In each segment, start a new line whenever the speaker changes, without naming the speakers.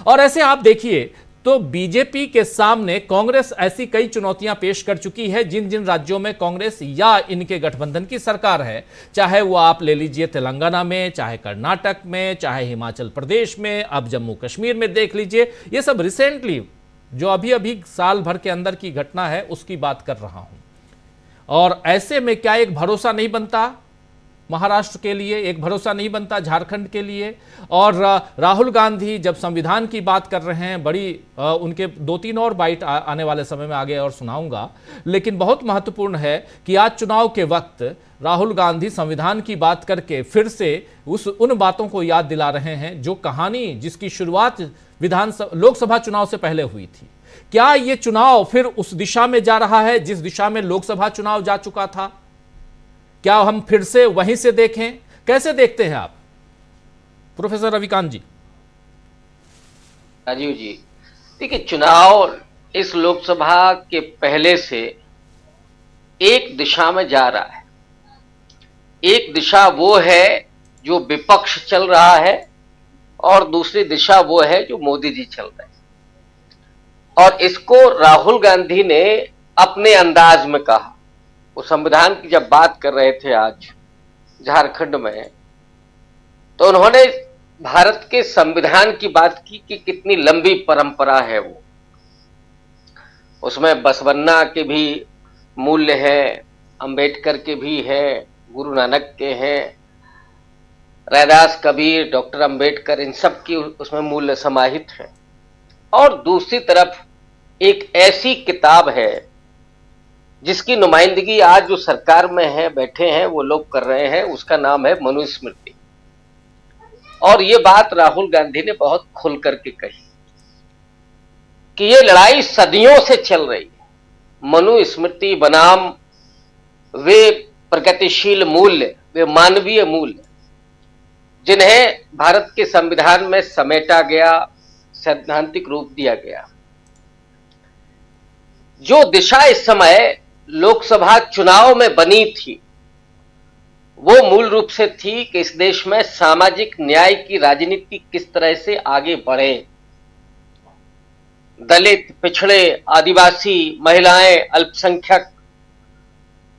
और ऐसे आप देखिए तो बीजेपी के सामने कांग्रेस ऐसी कई चुनौतियां पेश कर चुकी है। जिन जिन राज्यों में कांग्रेस या इनके गठबंधन की सरकार है, चाहे वो आप ले लीजिए तेलंगाना में, चाहे कर्नाटक में, चाहे हिमाचल प्रदेश में, अब जम्मू कश्मीर में देख लीजिए, ये सब रिसेंटली जो अभी अभी साल भर के अंदर की घटना है उसकी बात कर रहा हूं। और ऐसे में क्या एक भरोसा नहीं बनता महाराष्ट्र के लिए, एक भरोसा नहीं बनता झारखंड के लिए? और राहुल गांधी जब संविधान की बात कर रहे हैं, बड़ी उनके 2-3 और बाइट आने वाले समय में आगे और सुनाऊंगा, लेकिन बहुत महत्वपूर्ण है कि आज चुनाव के वक्त राहुल गांधी संविधान की बात करके फिर से उन बातों को याद दिला रहे हैं जो कहानी जिसकी शुरुआत लोकसभा चुनाव से पहले हुई थी। क्या ये चुनाव फिर उस दिशा में जा रहा है जिस दिशा में लोकसभा चुनाव जा चुका था? क्या हम फिर से वहीं से देखें? कैसे देखते हैं आप प्रोफेसर रविकांत जी?
राजीव जी, देखिए, चुनाव इस लोकसभा के पहले से एक दिशा में जा रहा है। एक दिशा वो है जो विपक्ष चल रहा है और दूसरी दिशा वो है जो मोदी जी चल रहे हैं। और इसको राहुल गांधी ने अपने अंदाज में कहा। वो संविधान की जब बात कर रहे थे आज झारखंड में, तो उन्होंने भारत के संविधान की बात की कि कितनी लंबी परंपरा है वो। उसमें बसवन्ना के भी मूल्य हैं, अंबेडकर के भी हैं, गुरु नानक के हैं, रैदास कबीर, डॉक्टर अंबेडकर, इन सब की उसमें मूल्य समाहित है। और दूसरी तरफ एक ऐसी किताब है जिसकी नुमाइंदगी आज जो सरकार में है, बैठे हैं वो लोग कर रहे हैं, उसका नाम है मनुस्मृति। और ये बात राहुल गांधी ने बहुत खुल करके कही कि ये लड़ाई सदियों से चल रही है। मनुस्मृति बनाम वे प्रगतिशील मूल्य, वे मानवीय मूल्य जिन्हें भारत के संविधान में समेटा गया, सैद्धांतिक रूप दिया गया। जो दिशा इस समय लोकसभा चुनाव में बनी थी वो मूल रूप से थी कि इस देश में सामाजिक न्याय की राजनीति किस तरह से आगे बढ़े। दलित, पिछड़े, आदिवासी, महिलाएं, अल्पसंख्यक,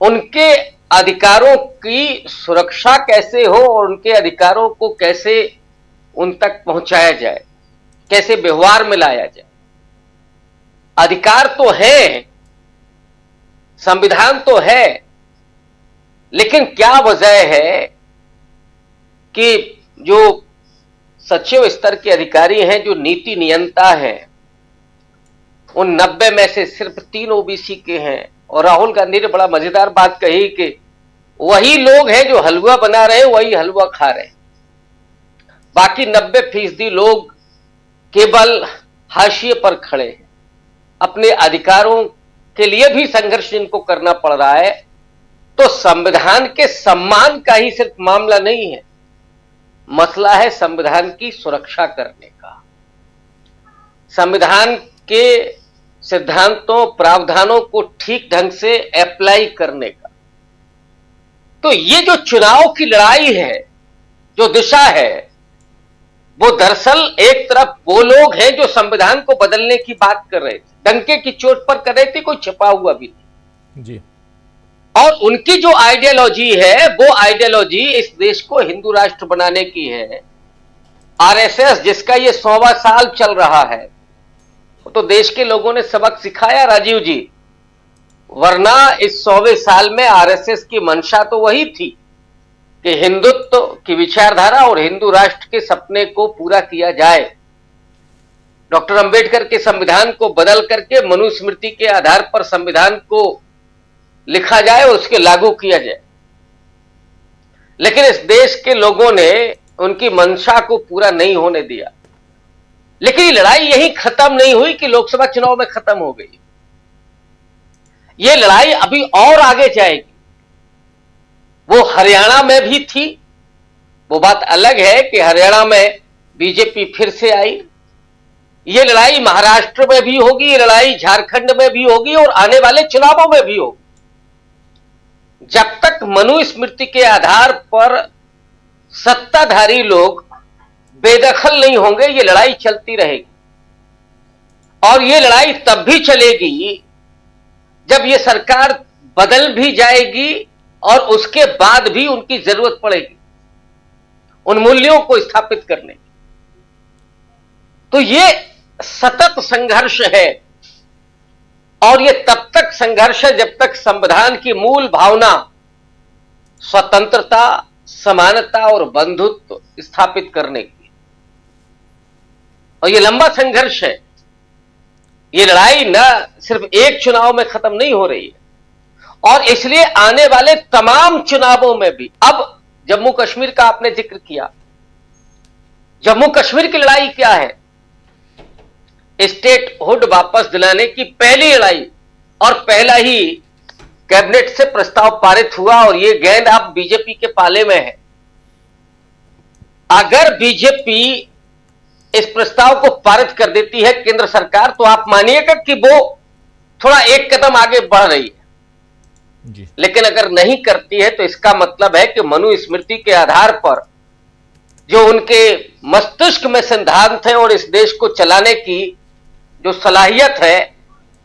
उनके अधिकारों की सुरक्षा कैसे हो और उनके अधिकारों को कैसे उन तक पहुंचाया जाए, कैसे व्यवहार में लाया जाए। अधिकार तो है, संविधान तो है, लेकिन क्या वजह है कि जो सचिव स्तर के अधिकारी हैं, जो नीति नियंता हैं, उन 90 में से सिर्फ 3 ओबीसी के हैं। और राहुल गांधी ने बड़ा मजेदार बात कही कि वही लोग हैं जो हलवा बना रहे हैं, वही हलवा खा रहे हैं, बाकी 90% लोग केवल हाशिए पर खड़े हैं। अपने अधिकारों के लिए भी संघर्ष इनको करना पड़ रहा है। तो संविधान के सम्मान का ही सिर्फ मामला नहीं है, मसला है संविधान की सुरक्षा करने का, संविधान के सिद्धांतों, प्रावधानों को ठीक ढंग से अप्लाई करने का। तो ये जो चुनाव की लड़ाई है, जो दिशा है, वो दरअसल एक तरफ वो लोग हैं जो संविधान को बदलने की बात कर रहे थे, डंके की चोट पर कर रहे थे, कोई छिपा हुआ भी नहीं
जी।
और उनकी जो आइडियोलॉजी है वो आइडियोलॉजी इस देश को हिंदू राष्ट्र बनाने की है। आरएसएस जिसका ये 100वां साल चल रहा है, तो देश के लोगों ने सबक सिखाया राजीव जी, वरना इस 100वें साल में आरएसएस की मंशा तो वही थी कि हिंदुत्व की विचारधारा और हिंदू राष्ट्र के सपने को पूरा किया जाए। डॉक्टर अंबेडकर के संविधान को बदल करके मनुस्मृति के आधार पर संविधान को लिखा जाए और उसके लागू किया जाए। लेकिन इस देश के लोगों ने उनकी मंशा को पूरा नहीं होने दिया। लेकिन ये लड़ाई यही खत्म नहीं हुई कि लोकसभा चुनाव में खत्म हो गई। ये लड़ाई अभी और आगे जाएगी। वो हरियाणा में भी थी, वो बात अलग है कि हरियाणा में बीजेपी फिर से आई। ये लड़ाई महाराष्ट्र में भी होगी, ये लड़ाई झारखंड में भी होगी और आने वाले चुनावों में भी होगी। जब तक मनुस्मृति के आधार पर सत्ताधारी लोग बेदखल नहीं होंगे, ये लड़ाई चलती रहेगी। और ये लड़ाई तब भी चलेगी जब ये सरकार बदल भी जाएगी और उसके बाद भी उनकी जरूरत पड़ेगी उन मूल्यों को स्थापित करने की। तो ये सतत संघर्ष है और ये तब तक संघर्ष है जब तक संविधान की मूल भावना स्वतंत्रता, समानता और बंधुत्व स्थापित करने की। और ये लंबा संघर्ष है। ये लड़ाई न सिर्फ एक चुनाव में खत्म नहीं हो रही है और इसलिए आने वाले तमाम चुनावों में भी। अब जम्मू कश्मीर का आपने जिक्र किया, जम्मू कश्मीर की लड़ाई क्या है? स्टेटहुड वापस दिलाने की पहली लड़ाई और पहला ही कैबिनेट से प्रस्ताव पारित हुआ और यह गेंद अब बीजेपी के पाले में है। अगर बीजेपी इस प्रस्ताव को पारित कर देती है केंद्र सरकार, तो आप मानिएगा कि वो थोड़ा एक कदम आगे बढ़ रही है
जी।
लेकिन अगर नहीं करती है तो इसका मतलब है कि मनुस्मृति के आधार पर जो उनके मस्तिष्क में सिद्धांत है और इस देश को चलाने की जो सलाहियत है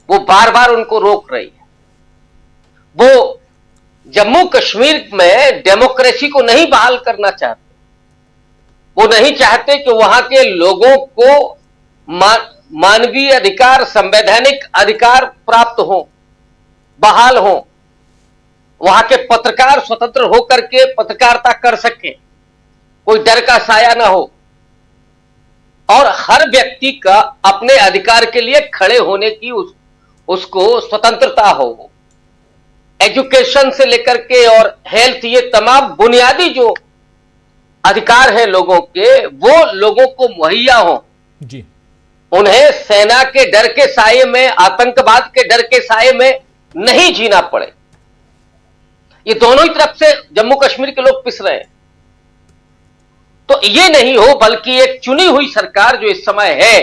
वो बार बार उनको रोक रही है। वो जम्मू कश्मीर में डेमोक्रेसी को नहीं बहाल करना चाहते। वो नहीं चाहते कि वहां के लोगों को मानवीय अधिकार, संवैधानिक अधिकार प्राप्त हो, बहाल हो। वहां के पत्रकार स्वतंत्र होकर के पत्रकारिता कर सके, कोई डर का साया ना हो और हर व्यक्ति का अपने अधिकार के लिए खड़े होने की उसको स्वतंत्रता हो। एजुकेशन से लेकर के और हेल्थ, ये तमाम बुनियादी जो अधिकार है लोगों के, वो लोगों को मुहैया हो
जी।
उन्हें सेना के डर के साये में, आतंकवाद के डर के साये में नहीं जीना पड़े। ये दोनों ही तरफ से जम्मू कश्मीर के लोग पिस रहे हैं। तो ये नहीं हो, बल्कि एक चुनी हुई सरकार जो इस समय है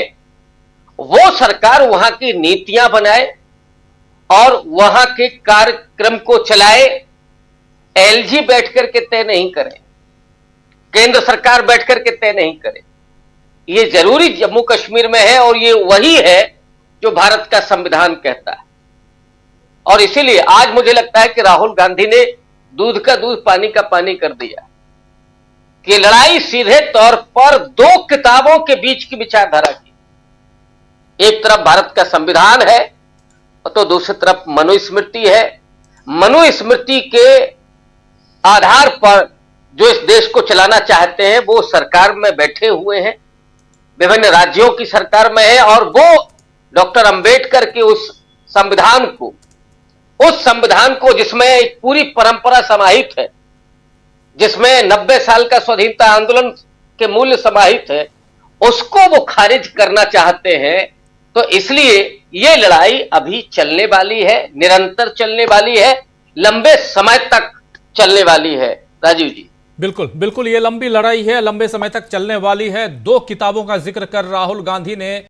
वो सरकार वहां की नीतियां बनाए और वहां के कार्यक्रम को चलाए। एलजी बैठकर के तय नहीं करे, केंद्र सरकार बैठकर के तय नहीं करे। ये जरूरी जम्मू कश्मीर में है और ये वही है जो भारत का संविधान कहता है। और इसीलिए आज मुझे लगता है कि राहुल गांधी ने दूध का दूध, पानी का पानी कर दिया कि लड़ाई सीधे तौर पर दो किताबों के बीच की विचारधारा की। एक तरफ भारत का संविधान है तो दूसरी तरफ मनुस्मृति है। मनुस्मृति के आधार पर जो इस देश को चलाना चाहते हैं वो सरकार में बैठे हुए हैं, विभिन्न राज्यों की सरकार में है और वो डॉक्टर अंबेडकर के उस संविधान को जिसमें एक पूरी परंपरा समाहित है, जिसमें 90 साल का स्वाधीनता आंदोलन के मूल्य समाहित है, उसको वो खारिज करना चाहते हैं। तो इसलिए ये लड़ाई अभी चलने वाली है, निरंतर चलने वाली है, लंबे समय तक चलने वाली है। राजीव जी,
बिल्कुल बिल्कुल, ये लंबी लड़ाई है, लंबे समय तक चलने वाली है। दो किताबों का जिक्र कर राहुल गांधी ने